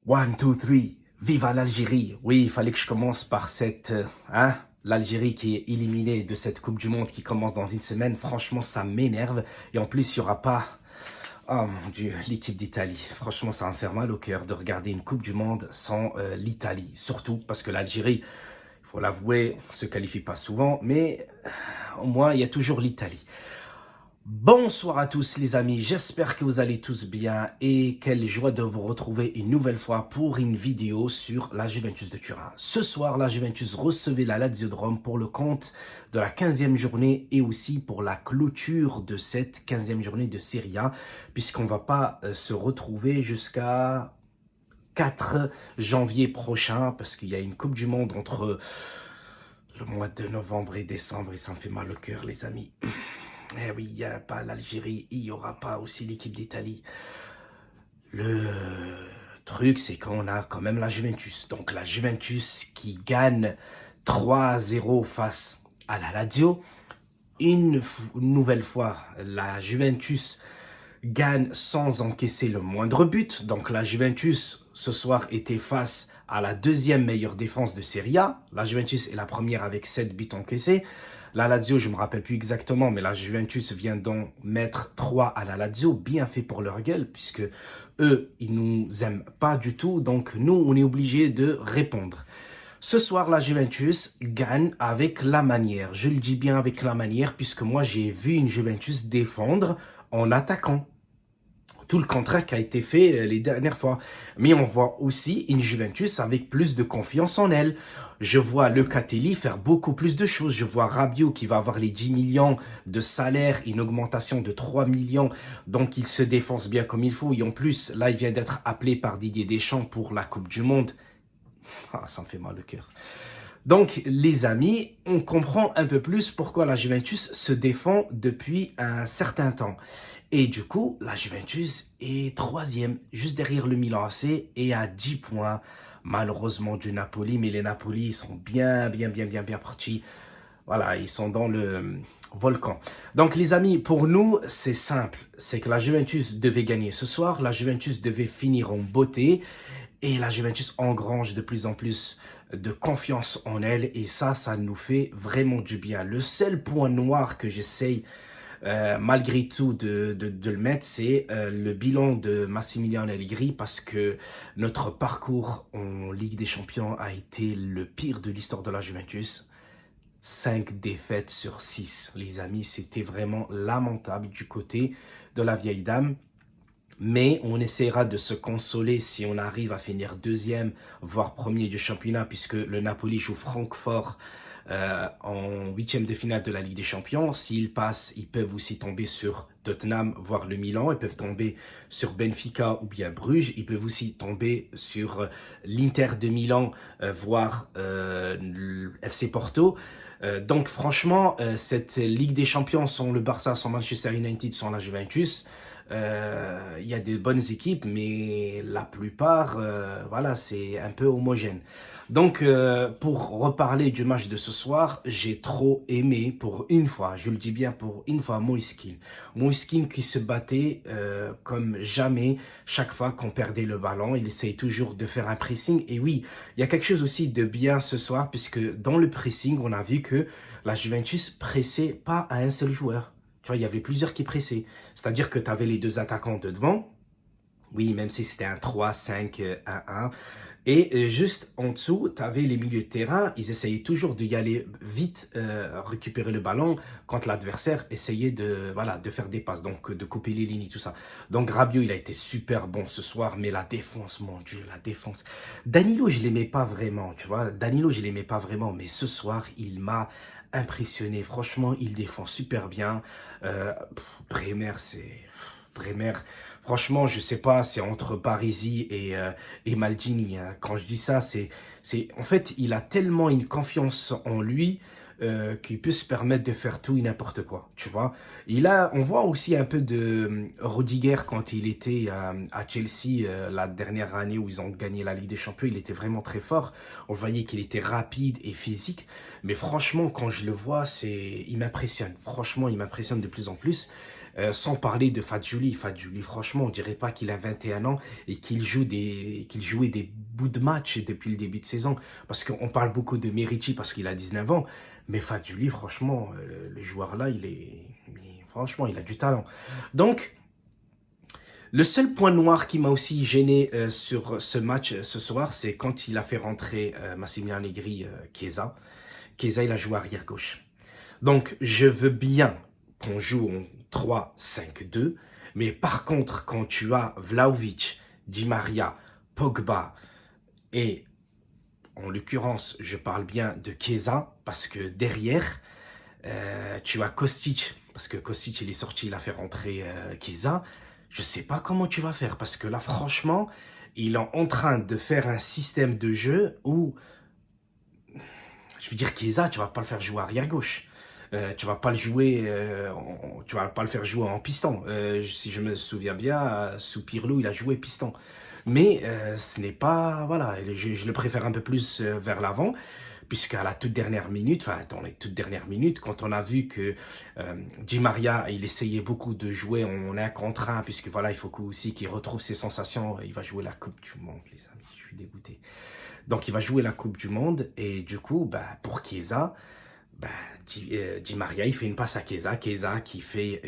One, two, three, viva l'Algérie. Oui, il fallait que je commence par l'Algérie qui est éliminée de cette Coupe du Monde qui commence dans une semaine. Franchement, ça m'énerve. Et en plus, il n'y aura pas, oh mon Dieu, l'équipe d'Italie. Franchement, ça va me faire mal au cœur de regarder une Coupe du Monde sans l'Italie. Surtout parce que l'Algérie, il faut l'avouer, se qualifie pas souvent, mais au moins, il y a toujours l'Italie. Bonsoir à tous les amis, j'espère que vous allez tous bien et quelle joie de vous retrouver une nouvelle fois pour une vidéo sur la Juventus de Turin. Ce soir, la Juventus recevait la Lazio de Rome pour le compte de la 15e journée et aussi pour la clôture de cette 15e journée de Serie A, puisqu'on ne va pas se retrouver jusqu'à 4 janvier prochain parce qu'il y a une Coupe du Monde entre le mois de novembre et décembre et ça me fait mal au cœur les amis. Eh oui, il n'y a pas l'Algérie, il n'y aura pas aussi l'équipe d'Italie. Le truc, c'est qu'on a quand même la Juventus. Donc la Juventus qui gagne 3-0 face à la Lazio. Une nouvelle fois, la Juventus gagne sans encaisser le moindre but. Donc la Juventus, ce soir, était face à la deuxième meilleure défense de Serie A. La Juventus est la première avec 7 buts encaissés. La Lazio, je ne me rappelle plus exactement, mais la Juventus vient d'en mettre 3 à la Lazio, bien fait pour leur gueule, puisque eux, ils nous aiment pas du tout, donc nous, on est obligé de répondre. Ce soir, la Juventus gagne avec la manière. Je le dis bien avec la manière, puisque moi, j'ai vu une Juventus défendre en attaquant. Tout le contraire qui a été fait les dernières fois. Mais on voit aussi une Juventus avec plus de confiance en elle. Je vois Locatelli faire beaucoup plus de choses. Je vois Rabiot qui va avoir les 10 millions de salaire, une augmentation de 3 millions. Donc il se défonce bien comme il faut. Et en plus, là, il vient d'être appelé par Didier Deschamps pour la Coupe du Monde. Ah, ça me fait mal au cœur. Donc, les amis, on comprend un peu plus pourquoi la Juventus se défend depuis un certain temps. Et du coup, la Juventus est troisième, juste derrière le Milan AC et à 10 points, malheureusement, du Napoli. Mais les Napoli sont bien partis. Voilà, ils sont dans le volcan. Donc, les amis, pour nous, c'est simple. C'est que la Juventus devait gagner ce soir. La Juventus devait finir en beauté. Et la Juventus engrange de plus en plus de confiance en elle. Et ça nous fait vraiment du bien. Le seul point noir que j'essaye malgré tout de le mettre, c'est le bilan de Massimiliano Allegri parce que notre parcours en Ligue des Champions a été le pire de l'histoire de la Juventus. 5 défaites sur 6, les amis, c'était vraiment lamentable du côté de la vieille dame. Mais on essaiera de se consoler si on arrive à finir deuxième, voire premier du championnat, puisque le Napoli joue Francfort en huitième de finale de la Ligue des Champions. S'ils passent, ils peuvent aussi tomber sur Tottenham, voire le Milan. Ils peuvent tomber sur Benfica ou bien Bruges. Ils peuvent aussi tomber sur l'Inter de Milan, voire le FC Porto. Donc franchement, cette Ligue des Champions sans le Barça, sans Manchester United, sans la Juventus, il y a de bonnes équipes, mais la plupart, voilà, c'est un peu homogène. Donc, pour reparler du match de ce soir, j'ai trop aimé pour une fois, je le dis bien pour une fois, Moïse Kean. Moïse Kean qui se battait comme jamais chaque fois qu'on perdait le ballon. Il essayait toujours de faire un pressing. Et oui, il y a quelque chose aussi de bien ce soir, puisque dans le pressing, on a vu que la Juventus pressait pas à un seul joueur. Tu vois, il y avait plusieurs qui pressaient. C'est-à-dire que tu avais les deux attaquants de devant. Oui, même si c'était un 3-5-1-1. Et juste en dessous, tu avais les milieux de terrain. Ils essayaient toujours d'y aller vite, récupérer le ballon quand l'adversaire essayait de faire des passes, donc de couper les lignes et tout ça. Donc Rabiot, il a été super bon ce soir, mais la défense, mon Dieu, la défense. Danilo, je l'aimais pas vraiment, tu vois. Danilo, je l'aimais pas vraiment, mais ce soir, il m'a impressionné. Franchement, il défend super bien. Bremer, Bremer, franchement, je sais pas, c'est entre Parisi et Maldini. Hein. Quand je dis ça, en fait, il a tellement une confiance en lui qu'il peut se permettre de faire tout et n'importe quoi, tu vois. On voit aussi un peu de Rudiger quand il était à Chelsea la dernière année où ils ont gagné la Ligue des Champions. Il était vraiment très fort. On voyait qu'il était rapide et physique. Mais franchement, quand je le vois, il m'impressionne. Franchement, il m'impressionne de plus en plus. Sans parler de Fadjouli. Fadjouli, franchement, on dirait pas qu'il a 21 ans et qu'il jouait des bouts de match depuis le début de saison. Parce qu'on parle beaucoup de Merici parce qu'il a 19 ans. Mais Fadjouli, franchement, le joueur là, franchement, il a du talent. Donc, le seul point noir qui m'a aussi gêné sur ce match ce soir, c'est quand il a fait rentrer Massimiliano Allegri Chiesa. Chiesa, il a joué arrière gauche. Donc, je veux bien qu'on joue en 3-5-2, mais par contre, quand tu as Vlahovic, Di Maria, Pogba et, en l'occurrence, je parle bien de Chiesa, parce que derrière, tu as Kostic, parce que Kostic, il est sorti, il a fait rentrer Chiesa. Je sais pas comment tu vas faire, parce que là, franchement, il est en train de faire un système de jeu où, je veux dire, Chiesa, tu vas pas le faire jouer arrière gauche. Tu vas pas le jouer, tu vas pas le faire jouer en piston. Si je me souviens bien, sous Pirlo, il a joué piston. Mais ce n'est pas, voilà, je le préfère un peu plus vers l'avant. Puisqu'à la toute dernière minute, enfin dans les toutes dernières minutes, quand on a vu que Di Maria, il essayait beaucoup de jouer en 1 contre 1, puisque voilà, il faut aussi qu'il retrouve ses sensations, il va jouer la Coupe du Monde, les amis, je suis dégoûté. Donc il va jouer la Coupe du Monde, et du coup, bah, pour Chiesa, bah, Di Maria, il fait une passe à Chiesa, Chiesa qui fait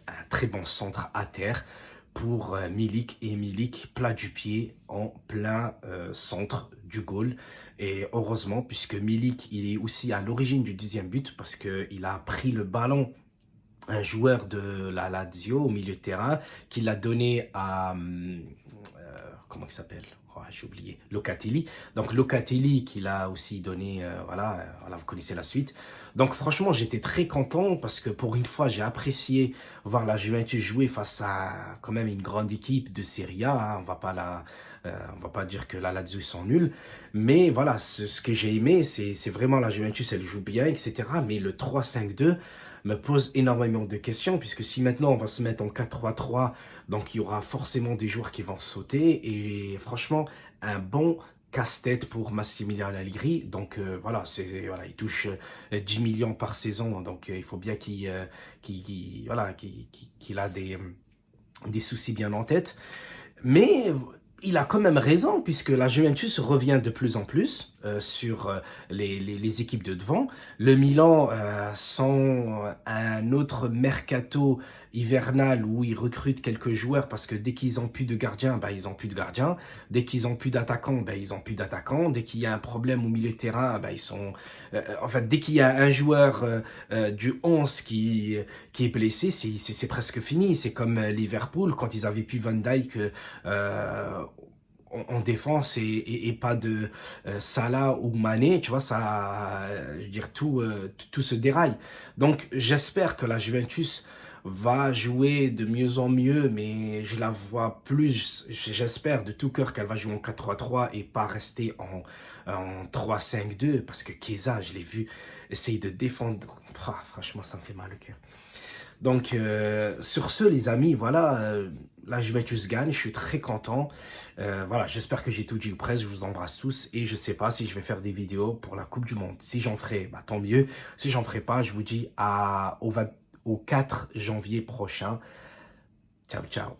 un très bon centre à terre, pour Milik, et Milik plat du pied en plein centre du goal. Et heureusement, puisque Milik, il est aussi à l'origine du 10e but, parce qu'il a pris le ballon, un joueur de la Lazio au milieu de terrain, qui l'a donné à comment il s'appelle, oh, j'ai oublié, Locatelli. Donc Locatelli qui l'a aussi donné, voilà, vous connaissez la suite. Donc franchement, j'étais très content parce que pour une fois, j'ai apprécié voir la Juventus jouer face à quand même une grande équipe de Serie A. Hein. On va pas dire que la Lazio sont nuls, mais voilà, ce que j'ai aimé, c'est vraiment la Juventus, elle joue bien, etc. Mais le 3-5-2 me pose énormément de questions, puisque si maintenant on va se mettre en 4-3-3, donc il y aura forcément des joueurs qui vont sauter, et franchement, un bon casse-tête pour Massimiliano Allegri. Donc voilà, voilà, il touche 10 millions par saison, donc il faut bien qu'il a des soucis bien en tête. Mais il a quand même raison, puisque la Juventus revient de plus en plus sur les équipes de devant. Le Milan, sans un autre mercato hivernal où ils recrutent quelques joueurs, parce que dès qu'ils ont plus de gardiens, bah, ils ont plus de gardiens. Dès qu'ils ont plus d'attaquants, bah, ils ont plus d'attaquants. Dès qu'il y a un problème au milieu de terrain, bah, ils sont... enfin, dès qu'il y a un joueur du 11 qui est blessé, c'est presque fini. C'est comme Liverpool, quand ils avaient plus Van Dijk en défense et pas de Salah ou Mané, tu vois, ça, je veux dire, tout se déraille. Donc, j'espère que la Juventus va jouer de mieux en mieux, mais je la vois plus, j'espère de tout cœur qu'elle va jouer en 4-3-3 et pas rester en 3-5-2, parce que Chiesa, je l'ai vu essayer de défendre. Ah, franchement, ça me fait mal au cœur. Donc, sur ce, les amis, voilà, la Juventus gagne, je suis très content. Voilà, j'espère que j'ai tout dit ou presque, je vous embrasse tous. Et je sais pas si je vais faire des vidéos pour la Coupe du Monde. Si j'en ferai, bah, tant mieux. Si j'en ferai pas, je vous dis au 4 janvier prochain. Ciao, ciao.